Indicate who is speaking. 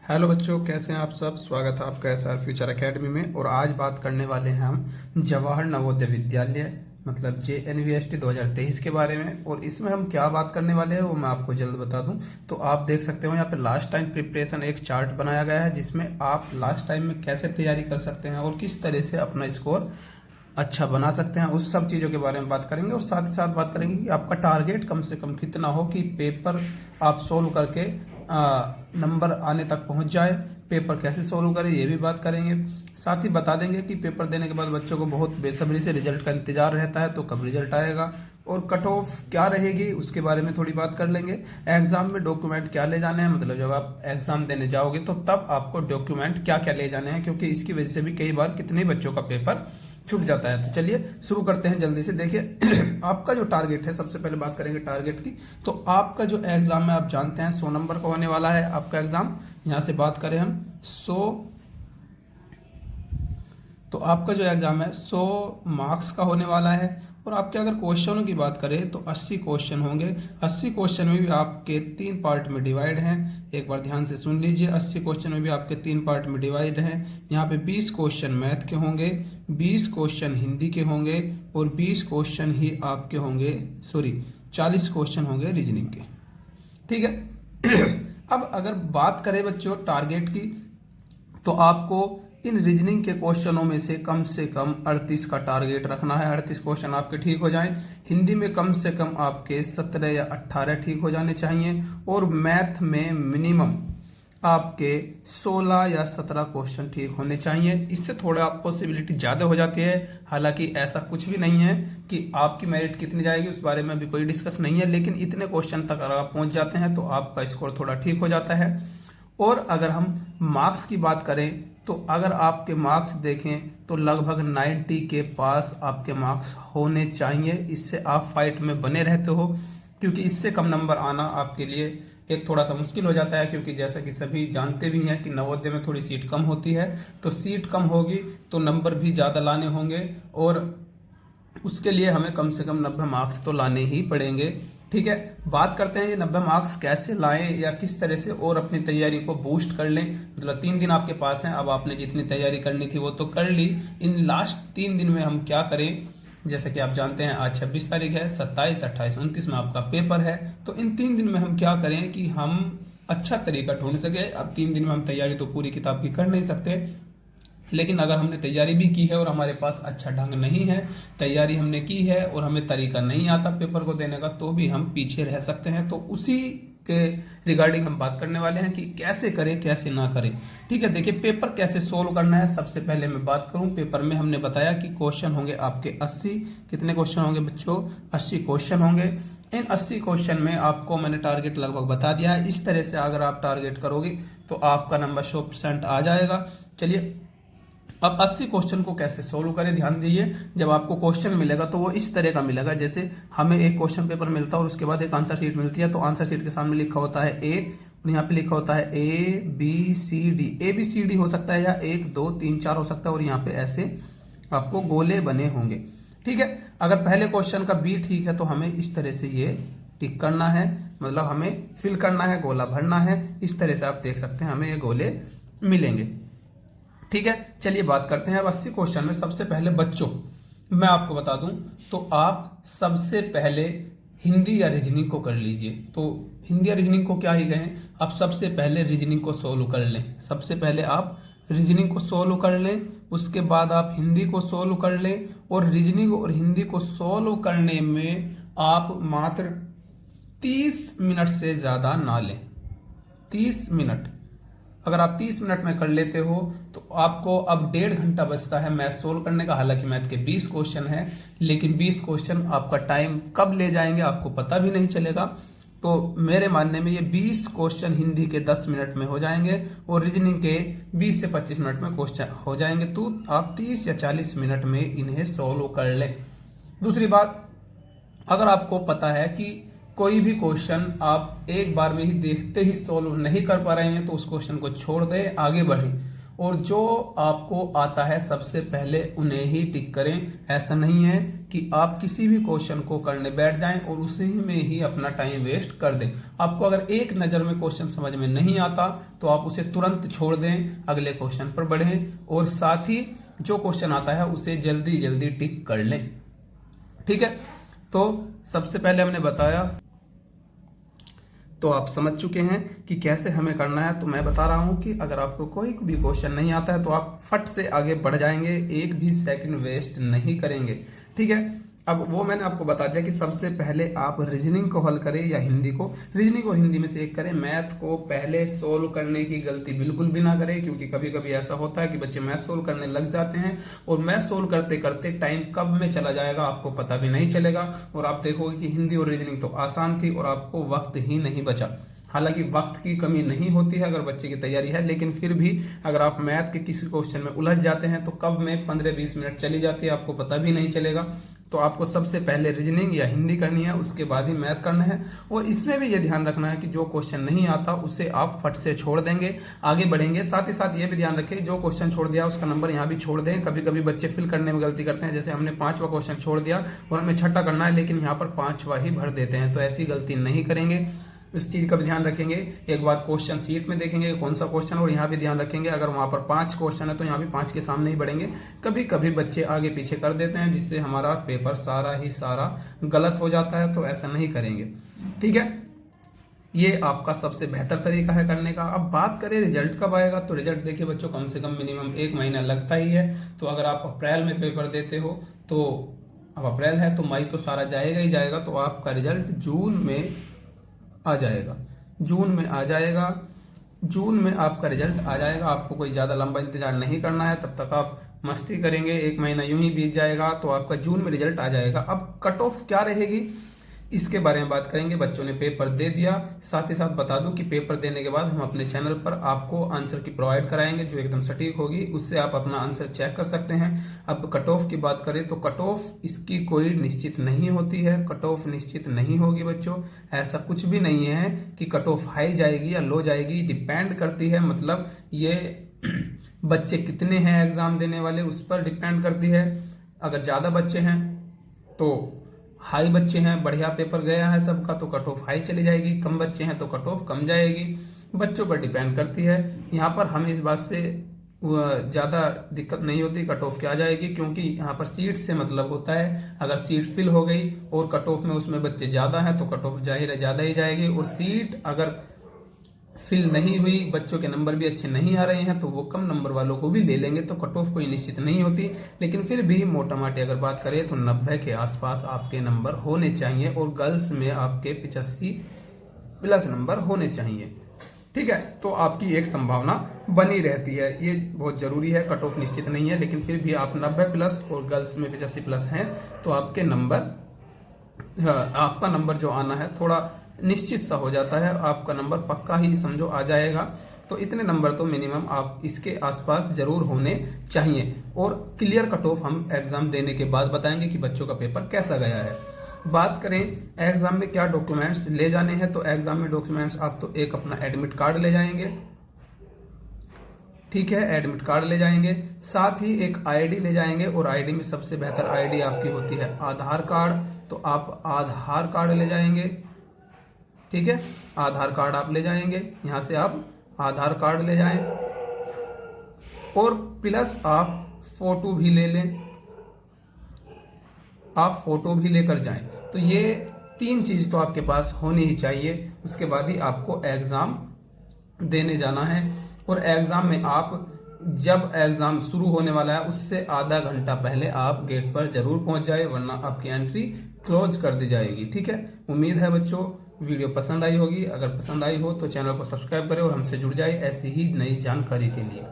Speaker 1: Hello बच्चों, कैसे हैं आप सब। स्वागत है आपका एसआर फ्यूचर एकेडमी में। और आज बात करने वाले हैं हम जवाहर नवोदय विद्यालय मतलब JNVST 2023 के बारे में। और इसमें हम क्या बात करने वाले हैं वो मैं आपको जल्द बता दूं। तो आप देख सकते हो यहाँ पे लास्ट टाइम प्रिपरेशन एक चार्ट बनाया गया है जिसमें आप लास्ट टाइम में कैसे तैयारी कर सकते हैं और किस तरह से अपना स्कोर अच्छा बना सकते हैं, उस सब चीज़ों के बारे में बात करेंगे। और साथ ही साथ बात करेंगे कि आपका टारगेट कम से कम कितना हो कि पेपर आप सोल्व करके नंबर आने तक पहुंच जाए। पेपर कैसे सोल्व करें ये भी बात करेंगे। साथ ही बता देंगे कि पेपर देने के बाद बच्चों को बहुत बेसब्री से रिजल्ट का इंतजार रहता है, तो कब रिजल्ट आएगा और कट ऑफ क्या रहेगी उसके बारे में थोड़ी बात कर लेंगे। एग्जाम में डॉक्यूमेंट क्या ले जाने हैं, मतलब जब आप एग्जाम देने जाओगे तो तब आपको डॉक्यूमेंट क्या क्या ले जाने हैं, क्योंकि इसकी वजह से भी कई बार कितने बच्चों का पेपर छूट जाता है। तो चलिए शुरू करते हैं जल्दी से। देखिए आपका जो टारगेट है, सबसे पहले बात करेंगे टारगेट की। तो आपका जो एग्जाम है आप जानते हैं 100 नंबर का होने वाला है आपका एग्जाम। यहाँ से बात करें हम 100, तो आपका जो एग्जाम है 100 मार्क्स का होने वाला है। और आपके अगर क्वेश्चनों की बात करें तो 80 क्वेश्चन होंगे। 80 क्वेश्चन में भी आपके 3 पार्ट में डिवाइड हैं। एक बार ध्यान से सुन लीजिए, 80 क्वेश्चन में भी आपके 3 पार्ट में डिवाइड हैं। यहाँ पे 20 क्वेश्चन मैथ के होंगे, 20 क्वेश्चन हिंदी के होंगे और 20 क्वेश्चन ही आपके होंगे 40 क्वेश्चन होंगे रीजनिंग के। ठीक है। अब अगर बात करें बच्चों टारगेट की, तो आपको इन रीजनिंग के क्वेश्चनों में से कम 38 का टारगेट रखना है। 38 क्वेश्चन आपके ठीक हो जाएं। हिंदी में कम से कम आपके 17 या 18 ठीक हो जाने चाहिए। और मैथ में मिनिमम आपके 16 या 17 क्वेश्चन ठीक होने चाहिए। इससे थोड़ा पॉसिबिलिटी ज़्यादा हो जाती है। हालांकि ऐसा कुछ भी नहीं है कि आपकी मेरिट कितनी जाएगी उस बारे में अभी कोई डिस्कस नहीं है, लेकिन इतने क्वेश्चन तक अगर आप पहुंच जाते हैं तो आपका स्कोर थोड़ा ठीक हो जाता है। और अगर हम मार्क्स की बात करें तो अगर आपके मार्क्स देखें तो लगभग 90 के पास आपके मार्क्स होने चाहिए। इससे आप फाइट में बने रहते हो, क्योंकि इससे कम नंबर आना आपके लिए एक थोड़ा सा मुश्किल हो जाता है। क्योंकि जैसा कि सभी जानते भी हैं कि नवोदय में थोड़ी सीट कम होती है, तो सीट कम होगी तो नंबर भी ज़्यादा लाने होंगे और उसके लिए हमें कम से कम 90 मार्क्स तो लाने ही पड़ेंगे। ठीक है, बात करते हैं ये 90 मार्क्स कैसे लाएं या किस तरह से और अपनी तैयारी को बूस्ट कर लें। मतलब 3 दिन आपके पास हैं, अब आपने जितनी तैयारी करनी थी वो तो कर ली। इन लास्ट 3 दिन में हम क्या करें, जैसे कि आप जानते हैं आज 26 तारीख है, 27, 28, 29 में आपका पेपर है। तो इन 3 दिन में हम क्या करें कि हम अच्छा तरीका ढूंढ सके। अब 3 दिन में हम तैयारी तो पूरी किताब की कर नहीं सकते, लेकिन अगर हमने तैयारी भी की है और हमारे पास अच्छा ढंग नहीं है, तैयारी हमने की है और हमें तरीका नहीं आता पेपर को देने का, तो भी हम पीछे रह सकते हैं। तो उसी के रिगार्डिंग हम बात करने वाले हैं कि कैसे करें कैसे ना करें। ठीक है, देखिए पेपर कैसे सोल्व करना है। सबसे पहले मैं बात करूं, पेपर में हमने बताया कि क्वेश्चन होंगे आपके 80। कितने क्वेश्चन होंगे बच्चों? 80 क्वेश्चन होंगे। इन 80 क्वेश्चन में आपको मैंने टारगेट लगभग बता दिया है। इस तरह से अगर आप टारगेट करोगे तो आपका नंबर 100% आ जाएगा। चलिए अब 80 क्वेश्चन को कैसे सोल्व करें, ध्यान दीजिए। जब आपको क्वेश्चन मिलेगा तो वो इस तरह का मिलेगा, जैसे हमें एक क्वेश्चन पेपर मिलता है और उसके बाद एक आंसर शीट मिलती है। तो आंसर शीट के सामने लिखा होता है ए और यहाँ पे लिखा होता है ABCD। ABCD हो सकता है या 1 2 3 4 हो सकता है, और यहाँ पे ऐसे आपको गोले बने होंगे। ठीक है, अगर पहले क्वेश्चन का बी ठीक है तो हमें इस तरह से ये टिक करना है, मतलब हमें फिल करना है, गोला भरना है। इस तरह से आप देख सकते हैं हमें ये गोले मिलेंगे। ठीक है, चलिए बात करते हैं अब 80 क्वेश्चन में। सबसे पहले बच्चों मैं आपको बता दूं तो आप सबसे पहले हिंदी या रीजनिंग को कर लीजिए। तो हिंदी या रीजनिंग को क्या ही कहें, आप सबसे पहले रीजनिंग को सोल्व कर लें। सबसे पहले आप रीजनिंग को सोल्व कर लें, उसके बाद आप हिंदी को सोल्व कर लें। और रीजनिंग और हिंदी को सोल्व करने में आप मात्र 30 मिनट से ज़्यादा ना लें। 30 मिनट अगर आप 30 मिनट में कर लेते हो तो आपको अब 1.5 घंटा बचता है मैथ सोल्व करने का। हालांकि मैथ के 20 क्वेश्चन है, लेकिन 20 क्वेश्चन आपका टाइम कब ले जाएंगे आपको पता भी नहीं चलेगा। तो मेरे मानने में ये 20 क्वेश्चन हिंदी के 10 मिनट में हो जाएंगे और रीजनिंग के 20 से 25 मिनट में क्वेश्चन हो जाएंगे। तो आप 30 या 40 मिनट में इन्हें सोल्व कर लें। दूसरी बात, अगर आपको पता है कि कोई भी क्वेश्चन आप एक बार में ही देखते ही सोल्व नहीं कर पा रहे हैं तो उस क्वेश्चन को छोड़ दें, आगे बढ़ें और जो आपको आता है सबसे पहले उन्हें ही टिक करें। ऐसा नहीं है कि आप किसी भी क्वेश्चन को करने बैठ जाएं और उसी में ही अपना टाइम वेस्ट कर दें। आपको अगर एक नज़र में क्वेश्चन समझ में नहीं आता तो आप उसे तुरंत छोड़ दें, अगले क्वेश्चन पर बढ़ें और साथ ही जो क्वेश्चन आता है उसे जल्दी जल्दी टिक कर लें। ठीक है, तो सबसे पहले हमने बताया, तो आप समझ चुके हैं कि कैसे हमें करना है। तो मैं बता रहा हूं कि अगर आपको कोई भी क्वेश्चन नहीं आता है तो आप फट से आगे बढ़ जाएंगे, एक भी सेकंड वेस्ट नहीं करेंगे। ठीक है, अब वो मैंने आपको बता दिया कि सबसे पहले आप रीजनिंग को हल करें या हिंदी को, रीजनिंग और हिंदी में से एक करें। मैथ को पहले सोल्व करने की गलती बिल्कुल भी ना करें, क्योंकि कभी कभी ऐसा होता है कि बच्चे मैथ सोल्व करने लग जाते हैं और मैथ सोल्व करते करते टाइम कब में चला जाएगा आपको पता भी नहीं चलेगा और आप देखोगे कि हिंदी और रीजनिंग तो आसान थी और आपको वक्त ही नहीं बचा। हालांकि वक्त की कमी नहीं होती है अगर बच्चे की तैयारी है, लेकिन फिर भी अगर आप मैथ के किसी क्वेश्चन में उलझ जाते हैं तो कब में 15-20 मिनट चली जाती है आपको पता भी नहीं चलेगा। तो आपको सबसे पहले रीजनिंग या हिंदी करनी है, उसके बाद ही मैथ करना है। और इसमें भी ये ध्यान रखना है कि जो क्वेश्चन नहीं आता उसे आप फट से छोड़ देंगे, आगे बढ़ेंगे। साथ ही साथ ये भी ध्यान रखें जो क्वेश्चन छोड़ दिया उसका नंबर यहाँ भी छोड़ दें। कभी कभी बच्चे फिल करने में गलती करते हैं, जैसे हमने 5वां क्वेश्चन छोड़ दिया और हमें 6ठा करना है लेकिन यहाँ पर 5वां ही भर देते हैं, तो ऐसी गलती नहीं करेंगे। इस चीज का भी ध्यान रखेंगे। एक बार क्वेश्चन सीट में देखेंगे कौन सा क्वेश्चन, और यहाँ भी ध्यान रखेंगे अगर वहां पर 5 क्वेश्चन है तो यहाँ भी 5 के सामने ही बढ़ेंगे। कभी कभी बच्चे आगे पीछे कर देते हैं जिससे हमारा पेपर सारा गलत हो जाता है, तो ऐसा नहीं करेंगे। ठीक है, ये आपका सबसे बेहतर तरीका है करने का। अब बात करें रिजल्ट कब आएगा, तो रिजल्ट देखिए बच्चों कम से कम मिनिमम 1 महीना लगता ही है। तो अगर आप अप्रैल में पेपर देते हो तो अब अप्रैल है तो मई तो सारा जाएगा ही जाएगा, तो आपका रिजल्ट जून में आ जाएगा। जून में आपका रिजल्ट आ जाएगा। आपको कोई ज्यादा लंबा इंतजार नहीं करना है, तब तक आप मस्ती करेंगे, 1 महीना यूं ही बीत जाएगा तो आपका जून में रिजल्ट आ जाएगा। अब कट ऑफ क्या रहेगी इसके बारे में बात करेंगे। बच्चों ने पेपर दे दिया, साथ ही साथ बता दूं कि पेपर देने के बाद हम अपने चैनल पर आपको आंसर की प्रोवाइड कराएंगे जो एकदम सटीक होगी, उससे आप अपना आंसर चेक कर सकते हैं। अब कट ऑफ की बात करें तो कट ऑफ इसकी कोई निश्चित नहीं होती है, कट ऑफ निश्चित नहीं होगी बच्चों। ऐसा कुछ भी नहीं है कि कट ऑफ हाई जाएगी या लो जाएगी, डिपेंड करती है, मतलब ये बच्चे कितने हैं एग्जाम देने वाले उस पर डिपेंड करती है। अगर ज्यादा बच्चे हैं तो हाई बच्चे हैं, बढ़िया पेपर गया है सबका, तो कट ऑफ हाई चली जाएगी। कम बच्चे हैं तो कट ऑफ कम जाएगी, बच्चों पर डिपेंड करती है। यहाँ पर हमें इस बात से ज़्यादा दिक्कत नहीं होती कट ऑफ क्या जाएगी, क्योंकि यहाँ पर सीट से मतलब होता है। अगर सीट फिल हो गई और कट ऑफ में उसमें बच्चे ज़्यादा हैं तो कट ऑफ जाहिर है ज़्यादा ही जाएगी, और सीट अगर फिल नहीं हुई, बच्चों के नंबर भी अच्छे नहीं आ रहे हैं तो वो कम नंबर वालों को भी ले लेंगे, तो कट ऑफ कोई निश्चित नहीं होती। लेकिन फिर भी मोटा माटी अगर बात करें तो 90 के आसपास आपके नंबर होने चाहिए और गर्ल्स में आपके 85+ नंबर होने चाहिए। ठीक है, तो आपकी एक संभावना बनी रहती है, ये बहुत जरूरी है। कट ऑफ निश्चित नहीं है लेकिन फिर भी आप 90+ और गर्ल्स में 85+ हैं तो आपके नंबर, आपका नंबर जो आना है थोड़ा निश्चित सा हो जाता है, आपका नंबर पक्का ही समझो आ जाएगा। तो इतने नंबर तो मिनिमम आप इसके आसपास जरूर होने चाहिए। और क्लियर कट ऑफ हम एग्जाम देने के बाद बताएंगे कि बच्चों का पेपर कैसा गया है। बात करें एग्जाम में क्या डॉक्यूमेंट्स ले जाने हैं, तो एग्जाम में डॉक्यूमेंट्स आप तो एक अपना एडमिट कार्ड ले जाएंगे, ठीक है, एडमिट कार्ड ले जाएंगे, साथ ही एक आईडी ले जाएंगे, और आईडी में सबसे बेहतर आईडी आपकी होती है आधार कार्ड, तो आप आधार कार्ड ले जाएंगे। ठीक है, आधार कार्ड आप ले जाएंगे, यहां से आप आधार कार्ड ले जाएं और प्लस आप फोटो भी ले लें, आप फोटो भी लेकर जाएं। तो ये 3 चीज तो आपके पास होनी ही चाहिए, उसके बाद ही आपको एग्जाम देने जाना है। और एग्जाम में आप जब एग्जाम शुरू होने वाला है उससे आधा घंटा पहले आप गेट पर जरूर पहुंच जाए, वरना आपकी एंट्री क्लोज कर दी जाएगी। ठीक है, उम्मीद है बच्चों वीडियो पसंद आई होगी। अगर पसंद आई हो तो चैनल को सब्सक्राइब करें और हमसे जुड़ जाए ऐसी ही नई जानकारी के लिए।